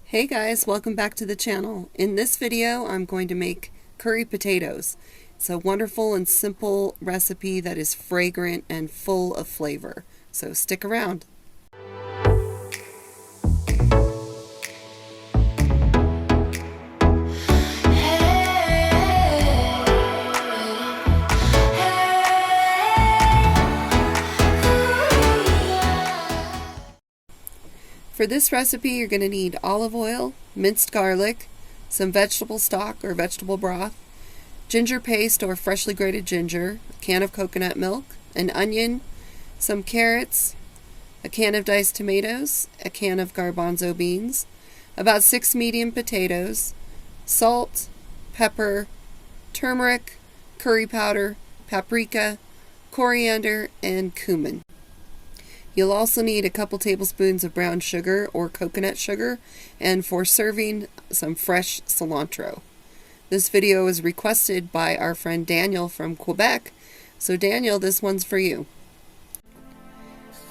Hey guys, welcome back to the channel. In this video, I'm going to make curry potatoes. It's a wonderful and simple recipe that is fragrant and full of flavor. So stick around. For this recipe, you're going to need olive oil, minced garlic, some vegetable stock or vegetable broth, ginger paste or freshly grated ginger, a can of coconut milk, an onion, some carrots, a can of diced tomatoes, a can of garbanzo beans, about 6 medium potatoes, salt, pepper, turmeric, curry powder, paprika, coriander, and cumin. You'll also need a couple tablespoons of brown sugar or coconut sugar, and for serving, some fresh cilantro. This video was requested by our friend Daniel from Quebec, so Daniel, this one's for you.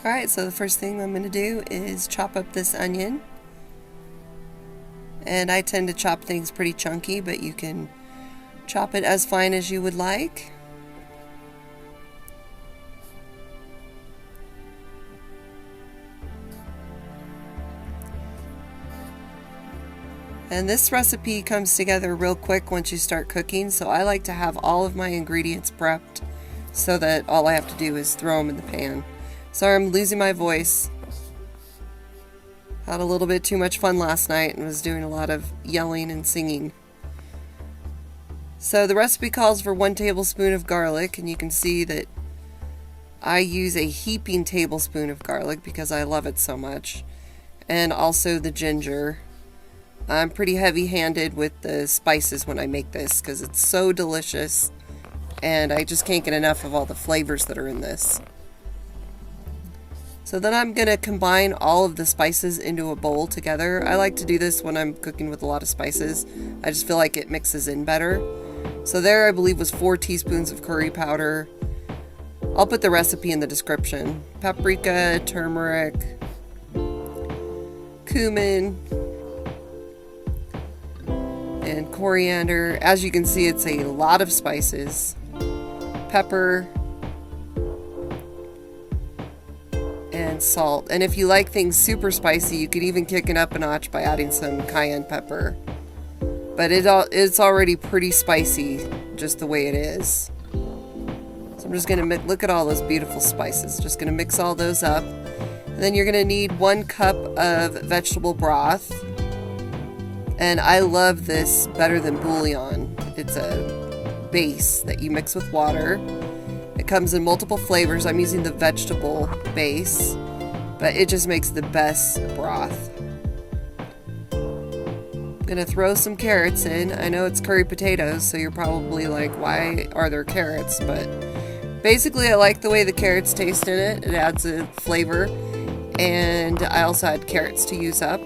Alright, so the first thing I'm going to do is chop up this onion. And I tend to chop things pretty chunky, but you can chop it as fine as you would like. And this recipe comes together real quick once you start cooking, so I like to have all of my ingredients prepped so that all I have to do is throw them in the pan. Sorry, I'm losing my voice. Had a little bit too much fun last night and was doing a lot of yelling and singing. So the recipe calls for 1 tablespoon of garlic, and you can see that I use a heaping tablespoon of garlic because I love it so much. And also the ginger. I'm pretty heavy-handed with the spices when I make this because it's so delicious and I just can't get enough of all the flavors that are in this. So then I'm going to combine all of the spices into a bowl together. I like to do this when I'm cooking with a lot of spices. I just feel like it mixes in better. So there I believe was 4 teaspoons of curry powder. I'll put the recipe in the description. Paprika, turmeric, cumin, and coriander. As you can see, it's a lot of spices. Pepper and salt. And if you like things super spicy, you could even kick it up a notch by adding some cayenne pepper. But it's already pretty spicy just the way it is. So I'm just gonna look at all those beautiful spices. Just gonna mix all those up. And then you're gonna need 1 cup of vegetable broth. And I love this better than bouillon. It's a base that you mix with water. It comes in multiple flavors. I'm using the vegetable base, but it just makes the best broth. I'm gonna throw some carrots in. I know it's curry potatoes, so you're probably like, why are there carrots? But basically I like the way the carrots taste in it. It adds a flavor. And I also had carrots to use up.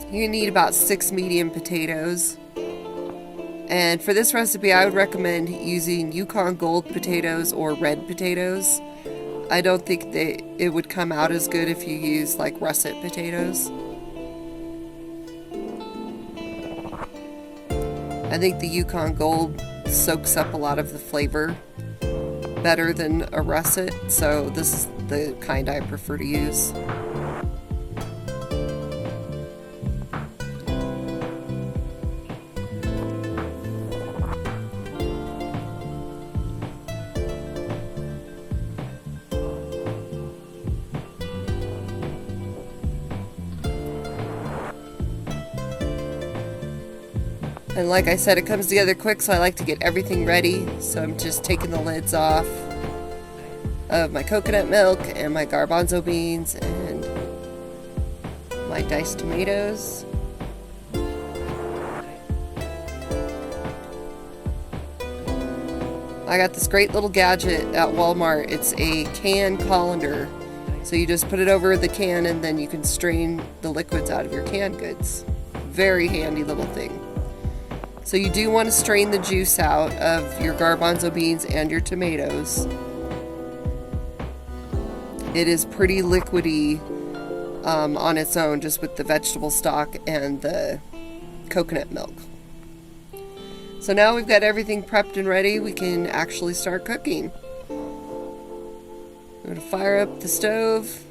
You need about 6 medium potatoes. And for this recipe, I would recommend using Yukon Gold potatoes or red potatoes. I don't think it would come out as good if you use like russet potatoes. I think the Yukon Gold soaks up a lot of the flavor better than a russet, so this is the kind I prefer to use. And like I said, it comes together quick, so I like to get everything ready. So I'm just taking the lids off of my coconut milk and my garbanzo beans and my diced tomatoes. I got this great little gadget at Walmart. It's a can colander. So you just put it over the can and then you can strain the liquids out of your canned goods. Very handy little thing. So you do want to strain the juice out of your garbanzo beans and your tomatoes. It is pretty liquidy on its own, just with the vegetable stock and the coconut milk. So now we've got everything prepped and ready, we can actually start cooking. I'm going to fire up the stove.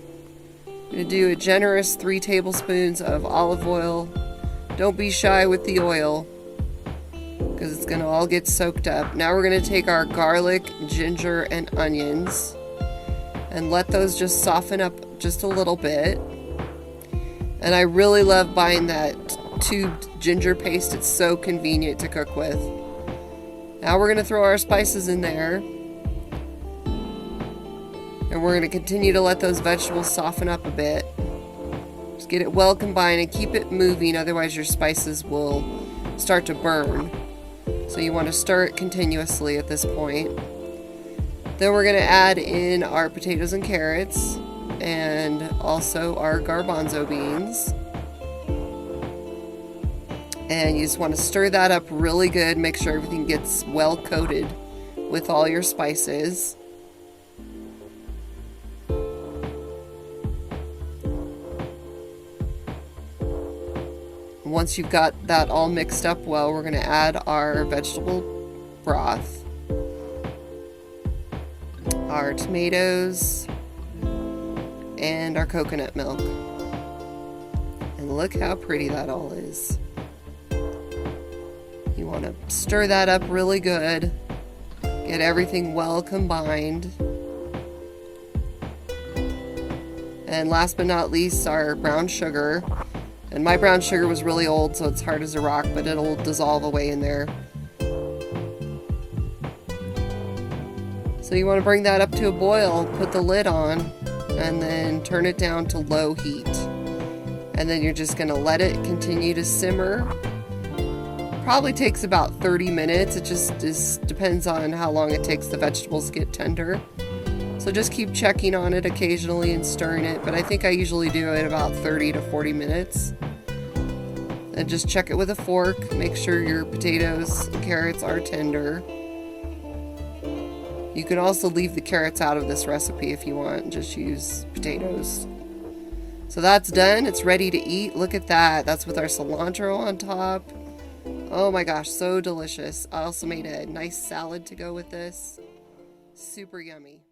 I'm going to do a generous 3 tablespoons of olive oil. Don't be shy with the oil, because it's going to all get soaked up. Now we're going to take our garlic, ginger, and onions and let those just soften up just a little bit. And I really love buying that tubed ginger paste. It's so convenient to cook with. Now we're going to throw our spices in there. And we're going to continue to let those vegetables soften up a bit. Just get it well combined and keep it moving, otherwise your spices will start to burn. So you want to stir it continuously at this point. Then we're going to add in our potatoes and carrots and also our garbanzo beans. And you just want to stir that up really good. Make sure everything gets well coated with all your spices. Once you've got that all mixed up well, we're going to add our vegetable broth, our tomatoes, and our coconut milk. And look how pretty that all is. You want to stir that up really good, get everything well combined. And last but not least, our brown sugar. And my brown sugar was really old, so it's hard as a rock, but it'll dissolve away in there. So you want to bring that up to a boil, put the lid on, and then turn it down to low heat. And then you're just going to let it continue to simmer. Probably takes about 30 minutes. It just depends on how long it takes the vegetables to get tender. So just keep checking on it occasionally and stirring it, but I think I usually do it about 30 to 40 minutes. And just check it with a fork, make sure your potatoes and carrots are tender. You can also leave the carrots out of this recipe if you want, and just use potatoes. So that's done, it's ready to eat. Look at that, that's with our cilantro on top. Oh my gosh, so delicious. I also made a nice salad to go with this. Super yummy.